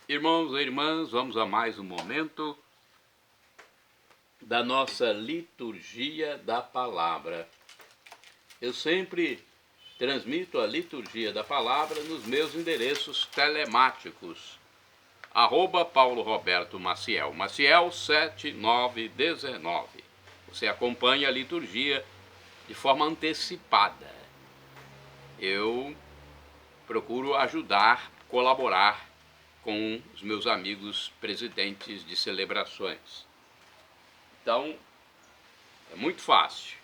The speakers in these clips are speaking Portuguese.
Irmãos e irmãs, vamos a mais um momento da nossa liturgia da palavra. Eu sempre transmito a liturgia da palavra nos meus endereços telemáticos. @Paulo Roberto Maciel, Maciel 7919. Você acompanha a liturgia de forma antecipada. Eu procuro ajudar, colaborar com os meus amigos presidentes de celebrações. Então, é muito fácil.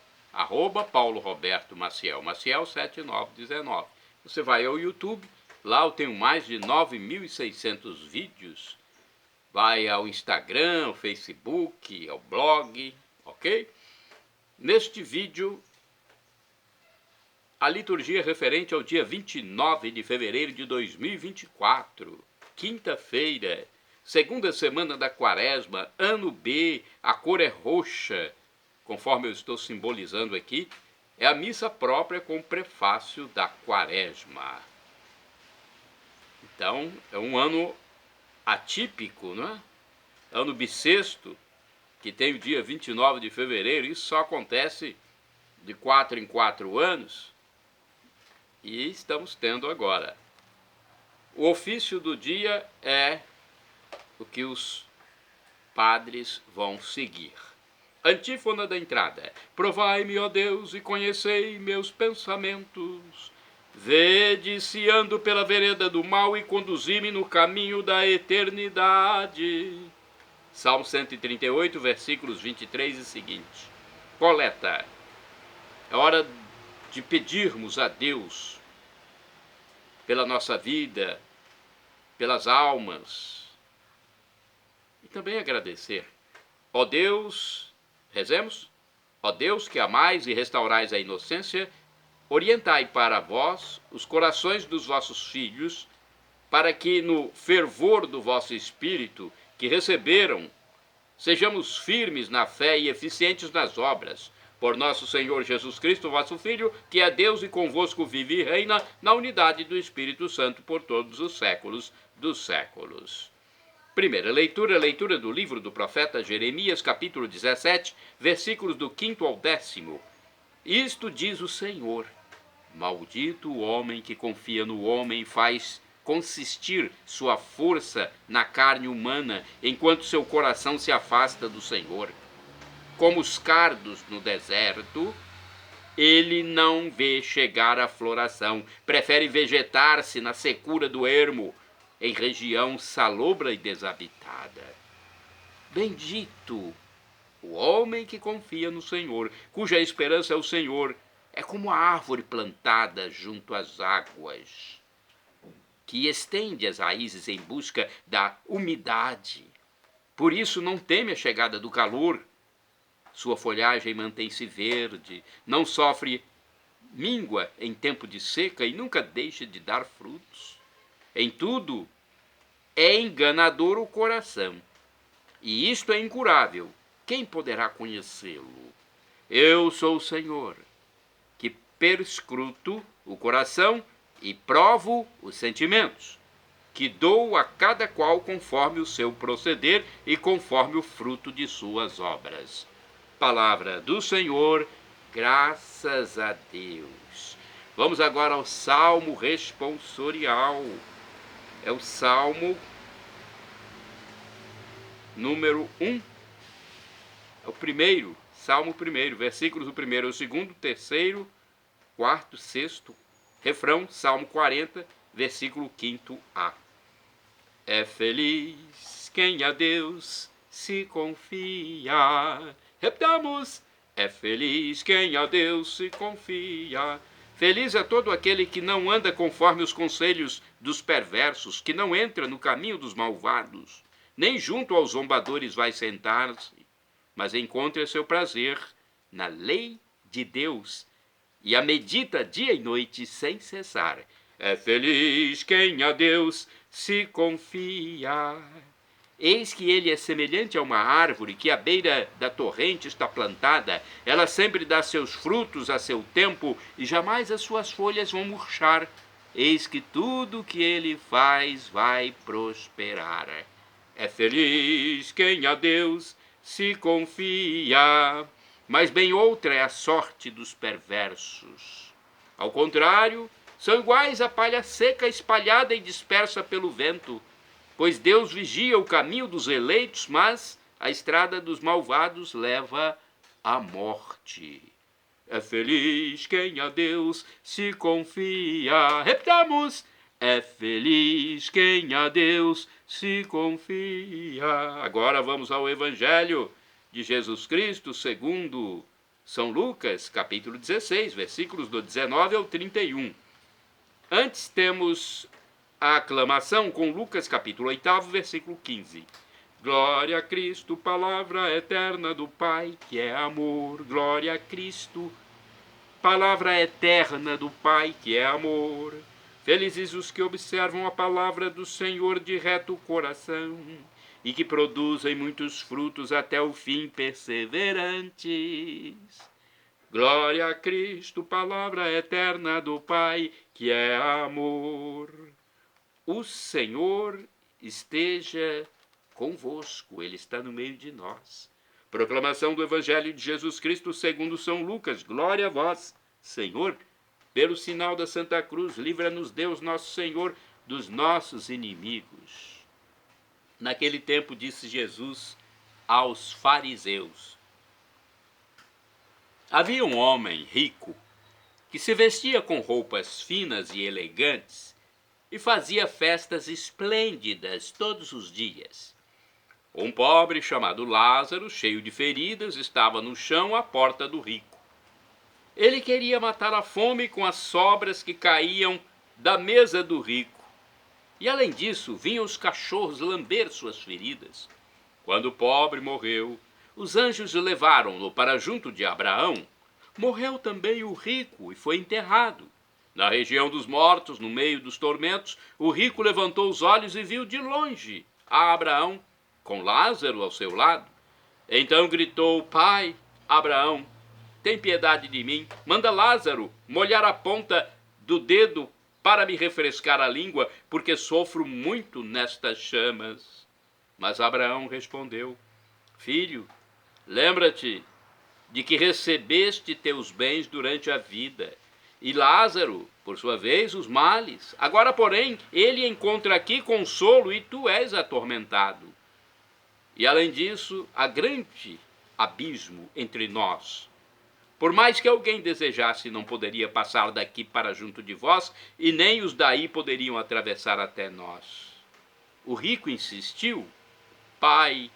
@Paulo Roberto Maciel, Maciel 7919. Você vai ao YouTube, lá eu tenho mais de 9.600 vídeos. Vai ao Instagram, ao Facebook, ao blog, ok? Neste vídeo, a liturgia é referente ao dia 29 de fevereiro de 2024. Quinta-feira, segunda semana da Quaresma, ano B, a cor é roxa, conforme eu estou simbolizando aqui, é a missa própria com o prefácio da Quaresma. Então, é um ano atípico, não é? Ano bissexto, que tem o dia 29 de fevereiro, isso só acontece de 4 em 4 anos, e estamos tendo agora. O ofício do dia é o que os padres vão seguir. Antífona da entrada. Provai-me, ó Deus, e conhecei meus pensamentos. Vede se ando pela vereda do mal e conduzi-me no caminho da eternidade. Salmo 138, versículos 23 e seguinte. Coleta. É hora de pedirmos a Deus pela nossa vida, pelas almas, e também agradecer. Ó Deus, rezemos, ó Deus que amais e restaurais a inocência, orientai para vós os corações dos vossos filhos, para que no fervor do vosso Espírito que receberam, sejamos firmes na fé e eficientes nas obras. Por nosso Senhor Jesus Cristo, vosso Filho, que é Deus e convosco vive e reina na unidade do Espírito Santo por todos os séculos dos séculos. Primeira leitura, leitura do livro do profeta Jeremias, capítulo 17, versículos do 5º ao 10º. Isto diz o Senhor: maldito o homem que confia no homem e faz consistir sua força na carne humana, enquanto seu coração se afasta do Senhor. Como os cardos no deserto, ele não vê chegar a floração, prefere vegetar-se na secura do ermo, em região salobra e desabitada. Bendito o homem que confia no Senhor, cuja esperança é o Senhor, é como a árvore plantada junto às águas, que estende as raízes em busca da umidade. Por isso não teme a chegada do calor. Sua folhagem mantém-se verde, não sofre míngua em tempo de seca e nunca deixa de dar frutos. Em tudo é enganador o coração, e isto é incurável. Quem poderá conhecê-lo? Eu sou o Senhor, que perscruto o coração e provo os sentimentos, que dou a cada qual conforme o seu proceder e conforme o fruto de suas obras. Palavra do Senhor, graças a Deus. Vamos agora ao Salmo responsorial. É o Salmo número 1. É o primeiro, Salmo 1, versículos do 1º ao 2º, 3º, 4º, 6º. Refrão, Salmo 40, versículo 5a. É feliz quem a Deus se confia. Repitamos: é feliz quem a Deus se confia. Feliz é todo aquele que não anda conforme os conselhos dos perversos, que não entra no caminho dos malvados, nem junto aos zombadores vai sentar-se, mas encontra seu prazer na lei de Deus e a medita dia e noite sem cessar. É feliz quem a Deus se confia. Eis que ele é semelhante a uma árvore que à beira da torrente está plantada. Ela sempre dá seus frutos a seu tempo e jamais as suas folhas vão murchar. eis que tudo o que ele faz vai prosperar. É feliz quem a Deus se confia, mas bem outra é a sorte dos perversos. Ao contrário, são iguais à palha seca espalhada e dispersa pelo vento, pois Deus vigia o caminho dos eleitos, mas a estrada dos malvados leva à morte. É feliz quem a Deus se confia. Repitamos: é feliz quem a Deus se confia. Agora vamos ao Evangelho de Jesus Cristo segundo São Lucas, capítulo 16, versículos do 19 ao 31. Antes temos a aclamação com Lucas, capítulo 8, versículo 15. Glória a Cristo, palavra eterna do Pai, que é amor. Glória a Cristo, palavra eterna do Pai, que é amor. Felizes os que observam a palavra do Senhor de reto coração e que produzem muitos frutos até o fim, perseverantes. Glória a Cristo, palavra eterna do Pai, que é amor. O Senhor esteja convosco, Ele está no meio de nós. Proclamação do Evangelho de Jesus Cristo segundo São Lucas. Glória a vós, Senhor. Pelo sinal da Santa Cruz, livra-nos Deus nosso Senhor dos nossos inimigos. Naquele tempo disse Jesus aos fariseus: havia um homem rico que se vestia com roupas finas e elegantes e fazia festas esplêndidas todos os dias. Um pobre chamado Lázaro, cheio de feridas, estava no chão à porta do rico. Ele queria matar a fome com as sobras que caíam da mesa do rico. E além disso, vinham os cachorros lamber suas feridas. Quando o pobre morreu, os anjos levaram-no para junto de Abraão. Morreu também o rico e foi enterrado. Na região dos mortos, no meio dos tormentos, o rico levantou os olhos e viu de longe a Abraão, com Lázaro ao seu lado. Então gritou: Pai, Abraão, tem piedade de mim, manda Lázaro molhar a ponta do dedo para me refrescar a língua, porque sofro muito nestas chamas. Mas Abraão respondeu: Filho, lembra-te de que recebeste teus bens durante a vida, e Lázaro, por sua vez, os males. Agora, porém, ele encontra aqui consolo e tu és atormentado. E além disso, há grande abismo entre nós. Por mais que alguém desejasse, não poderia passar daqui para junto de vós, e nem os daí poderiam atravessar até nós. O rico insistiu: Pai,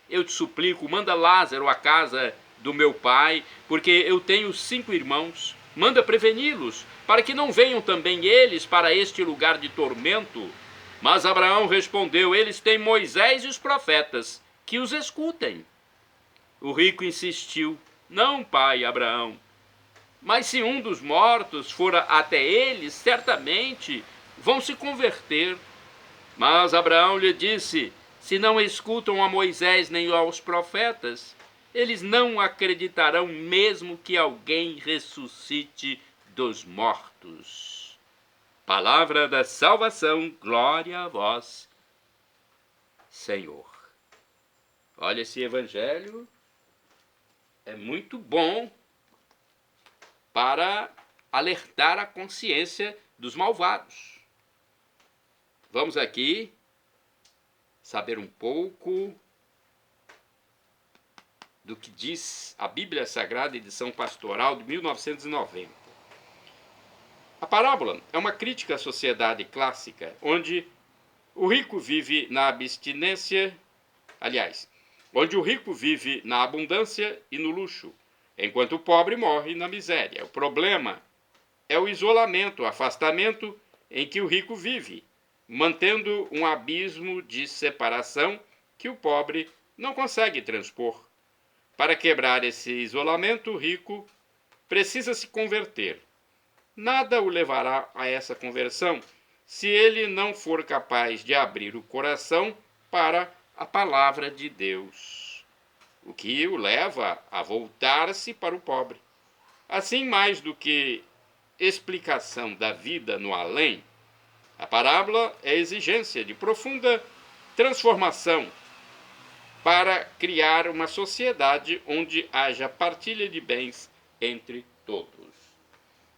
eu te suplico, manda Lázaro à casa do meu pai, porque eu tenho 5 irmãos. Manda preveni-los, para que não venham também eles para este lugar de tormento. Mas Abraão respondeu: eles têm Moisés e os profetas, que os escutem. O rico insistiu: não, pai Abraão, mas se um dos mortos for até eles, certamente vão se converter. Mas Abraão lhe disse: se não escutam a Moisés nem aos profetas, eles não acreditarão mesmo que alguém ressuscite dos mortos. Palavra da salvação, glória a vós, Senhor. Olha, esse evangelho é muito bom para alertar a consciência dos malvados. Vamos aqui saber um pouco do que diz a Bíblia Sagrada, edição pastoral de 1990. A parábola é uma crítica à sociedade clássica, onde o rico vive na abstinência, onde o rico vive na abundância e no luxo, enquanto o pobre morre na miséria. O problema é o isolamento, o afastamento em que o rico vive, mantendo um abismo de separação que o pobre não consegue transpor. Para quebrar esse isolamento, o rico precisa se converter. Nada o levará a essa conversão se ele não for capaz de abrir o coração para a palavra de Deus, o que o leva a voltar-se para o pobre. Assim, mais do que explicação da vida no além, A parábola é a exigência de profunda transformação para criar uma sociedade onde haja partilha de bens entre todos.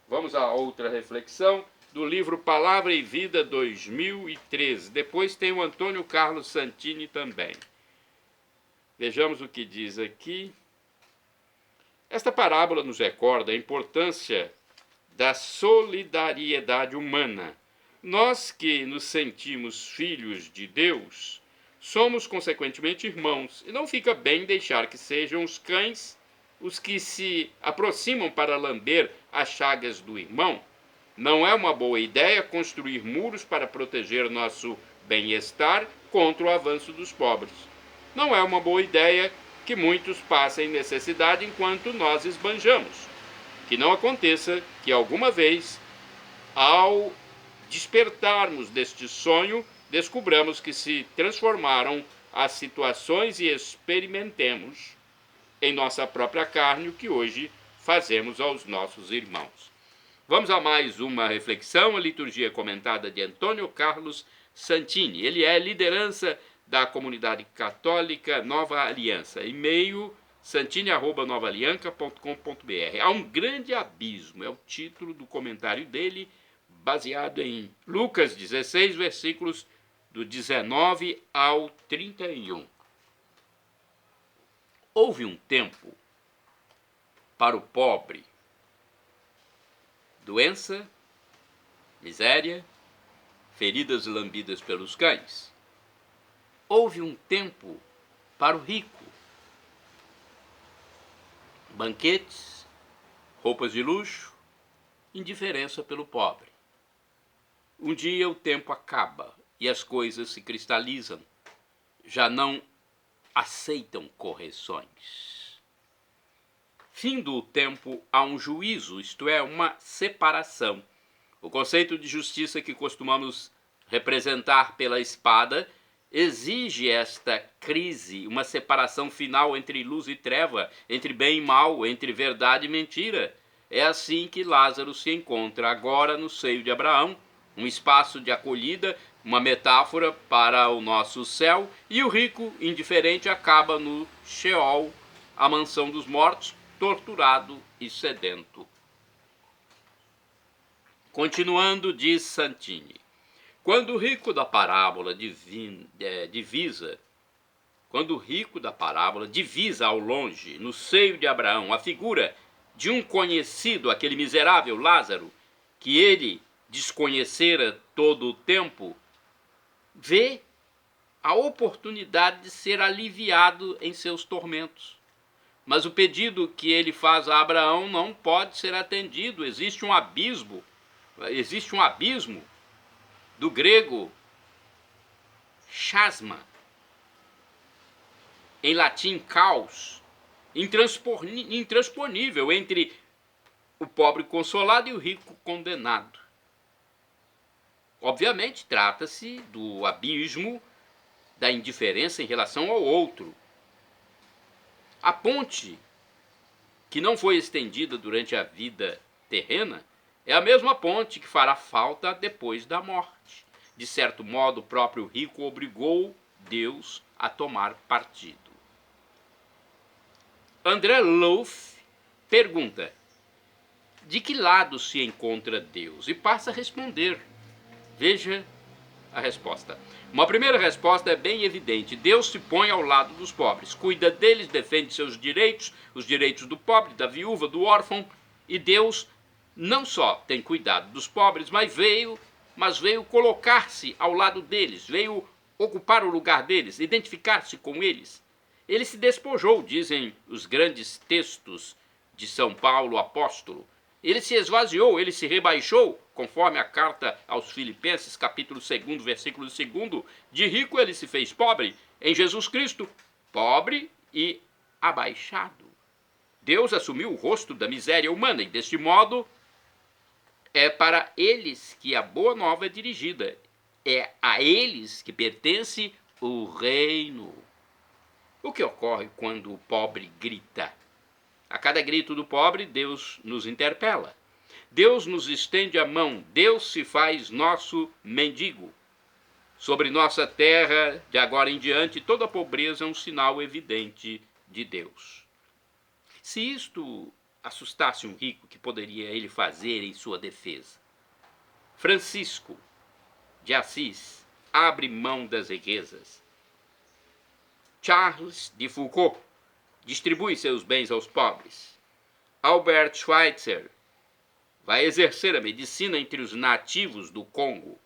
Vamos a outra reflexão do livro Palavra e Vida 2013. Depois tem o Antônio Carlos Santini também. Vejamos o que diz aqui. Esta parábola nos recorda a importância da solidariedade humana. Nós que nos sentimos filhos de Deus, somos consequentemente irmãos, e não fica bem deixar que sejam os cães os que se aproximam para lamber as chagas do irmão. Não é uma boa ideia construir muros para proteger nosso bem-estar contra o avanço dos pobres. Não é uma boa ideia que muitos passem necessidade enquanto nós esbanjamos. Que não aconteça que alguma vez, ao despertarmos deste sonho, descubramos que se transformaram as situações e experimentemos em nossa própria carne o que hoje fazemos aos nossos irmãos. Vamos a mais uma reflexão, a liturgia comentada de Antônio Carlos Santini. Ele é liderança da comunidade católica Nova Aliança. E-mail santini@novaalianca.com.br. Há um grande abismo, é o título do comentário dele, baseado em Lucas 16, versículos do 19 ao 31. Houve um tempo para o pobre doença, miséria, feridas lambidas pelos cães. Houve um tempo para o rico, banquetes, roupas de luxo, indiferença pelo pobre. Um dia o tempo acaba e as coisas se cristalizam, já não aceitam correções. Findo o tempo, há um juízo, isto é, uma separação. O conceito de justiça que costumamos representar pela espada exige esta crise, uma separação final entre luz e treva, entre bem e mal, entre verdade e mentira. É assim que Lázaro se encontra agora no seio de Abraão, um espaço de acolhida, uma metáfora para o nosso céu, e o rico, indiferente, acaba no Sheol, a mansão dos mortos, torturado e sedento. Continuando, diz Santini, quando o rico da parábola divisa ao longe, no seio de Abraão, a figura de um conhecido, aquele miserável Lázaro, que ele desconhecera todo o tempo, vê a oportunidade de ser aliviado em seus tormentos. Mas o pedido que ele faz a Abraão não pode ser atendido. Existe um abismo do grego chasma, em latim caos, intransponível entre o pobre consolado e o rico condenado. Obviamente, trata-se do abismo da indiferença em relação ao outro. A ponte que não foi estendida durante a vida terrena é a mesma ponte que fará falta depois da morte. De certo modo, o próprio rico obrigou Deus a tomar partido. André Louff pergunta: de que lado se encontra Deus? E passa a responder. Veja a resposta. Uma primeira resposta é bem evidente. Deus se põe ao lado dos pobres, cuida deles, defende seus direitos, os direitos do pobre, da viúva, do órfão. E Deus não só tem cuidado dos pobres, mas veio colocar-se ao lado deles, veio ocupar o lugar deles, identificar-se com eles. Ele se despojou, dizem os grandes textos de São Paulo, apóstolo. Ele se esvaziou, ele se rebaixou, conforme a carta aos Filipenses, capítulo 2, versículo 2, de rico ele se fez pobre, em Jesus Cristo, pobre e abaixado. Deus assumiu o rosto da miséria humana e, deste modo, é para eles que a boa nova é dirigida. É a eles que pertence o reino. O que ocorre quando o pobre grita? A cada grito do pobre, Deus nos interpela. Deus nos estende a mão, Deus se faz nosso mendigo. Sobre nossa terra, de agora em diante, toda a pobreza é um sinal evidente de Deus. Se isto assustasse um rico, que poderia ele fazer em sua defesa? Francisco de Assis abre mão das riquezas. Charles de Foucault distribui seus bens aos pobres. Albert Schweitzer vai exercer a medicina entre os nativos do Congo.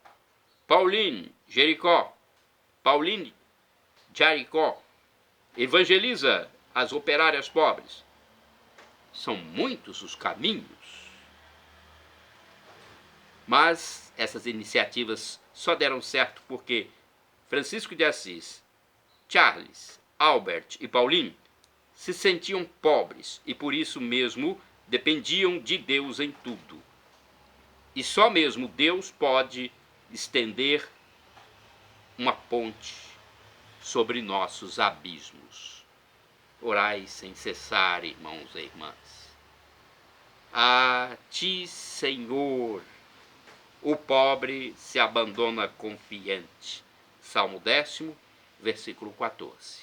Pauline Jaricot evangeliza as operárias pobres. São muitos os caminhos. Mas essas iniciativas só deram certo porque Francisco de Assis, Charles, Albert e Pauline se sentiam pobres e por isso mesmo dependiam de Deus em tudo. E só mesmo Deus pode estender uma ponte sobre nossos abismos. Orai sem cessar, irmãos e irmãs. A ti, Senhor, o pobre se abandona confiante. Salmo 10, versículo 14.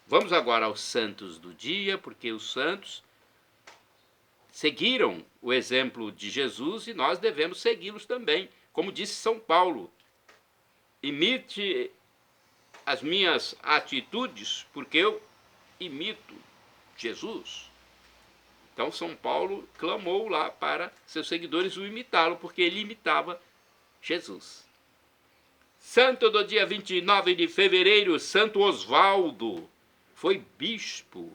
Vamos agora aos santos do dia, porque os santos seguiram o exemplo de Jesus e nós devemos segui-los também. Como disse São Paulo, imite as minhas atitudes, porque eu imito Jesus. Então São Paulo clamou lá para seus seguidores o imitá-lo, porque ele imitava Jesus. Santo do dia 29 de fevereiro, Santo Osvaldo, foi bispo,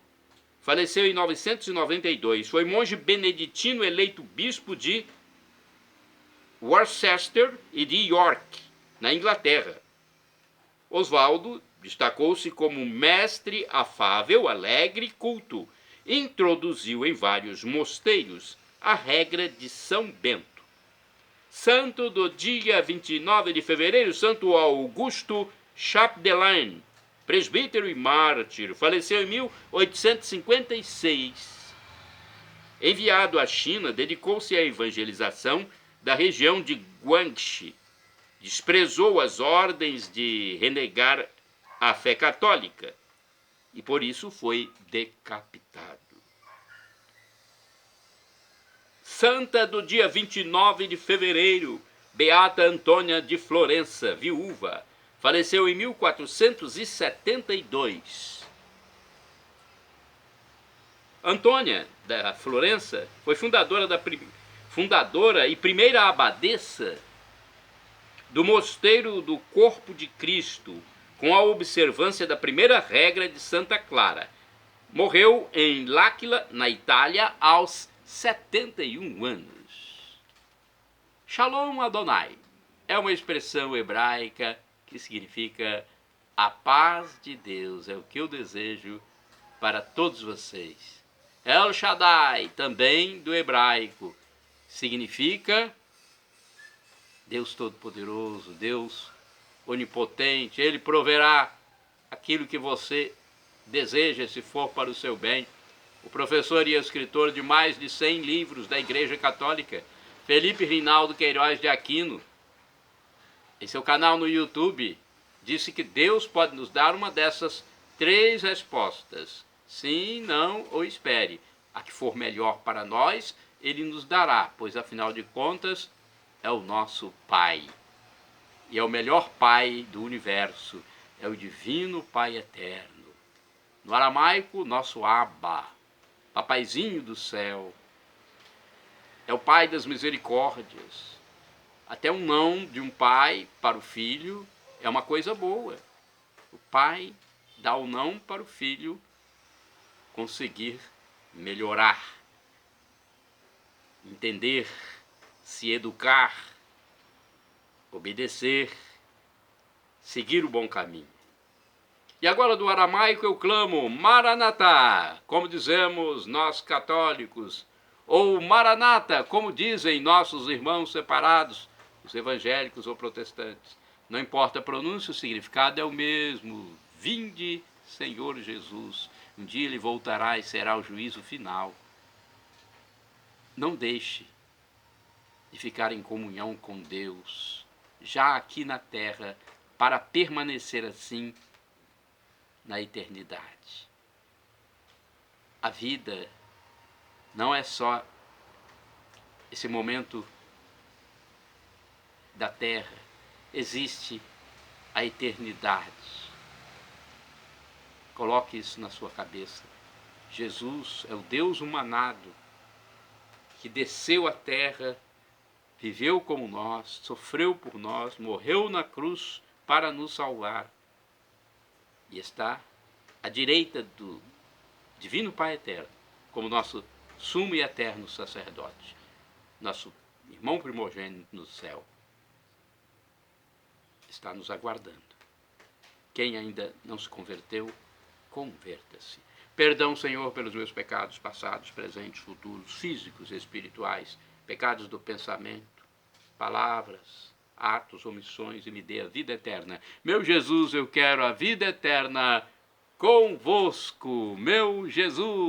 faleceu em 992, foi monge beneditino eleito bispo de Worcester e de York, na Inglaterra. Osvaldo destacou-se como mestre afável, alegre e culto. Introduziu em vários mosteiros a regra de São Bento. Santo do dia 29 de fevereiro, Santo Augusto Chapdelaine, presbítero e mártir, faleceu em 1856. Enviado à China, dedicou-se à evangelização da região de Guangxi. Desprezou as ordens de renegar a fé católica e por isso foi decapitado. Santa do dia 29 de fevereiro, Beata Antônia de Florença, viúva, faleceu em 1472. Antônia da Florença foi fundadora e primeira abadesa do Mosteiro do Corpo de Cristo, com a observância da primeira regra de Santa Clara. Morreu em L'Aquila, na Itália, aos 71 anos. Shalom Adonai é uma expressão hebraica que significa a paz de Deus, é o que eu desejo para todos vocês. El Shaddai, também do hebraico, significa Deus Todo-Poderoso, Deus Onipotente. Ele proverá aquilo que você deseja, se for para o seu bem. O professor e escritor de mais de 100 livros da Igreja Católica, Felipe Rinaldo Queiroz de Aquino, em seu canal no YouTube, disse que Deus pode nos dar uma dessas 3 respostas: sim, não ou espere. A que for melhor para nós, Ele nos dará, pois afinal de contas é o nosso Pai. E é o melhor Pai do universo, é o Divino Pai Eterno. No aramaico, nosso Abba, Papaizinho do céu, é o Pai das misericórdias. Até um não de um pai para o filho é uma coisa boa. O pai dá o não para o filho conseguir melhorar, entender, se educar, obedecer, seguir o bom caminho. E agora do aramaico eu clamo Maranatá, como dizemos nós católicos, ou Maranata, como dizem nossos irmãos separados, os evangélicos ou protestantes. Não importa a pronúncia, o significado é o mesmo. Vinde, Senhor Jesus. Um dia Ele voltará e será o juízo final. Não deixe de ficar em comunhão com Deus, já aqui na terra, para permanecer assim na eternidade. A vida não é só esse momento da terra, existe a eternidade. Coloque isso na sua cabeça. Jesus é o Deus humanado que desceu à terra, viveu como nós, sofreu por nós, morreu na cruz para nos salvar e está à direita do Divino Pai Eterno, como nosso sumo e eterno sacerdote, nosso irmão primogênito no céu. Está nos aguardando. Quem ainda não se converteu, converta-se. Perdão, Senhor, pelos meus pecados passados, presentes, futuros, físicos e espirituais, pecados do pensamento, palavras, atos, omissões, e me dê a vida eterna. Meu Jesus, eu quero a vida eterna convosco, meu Jesus.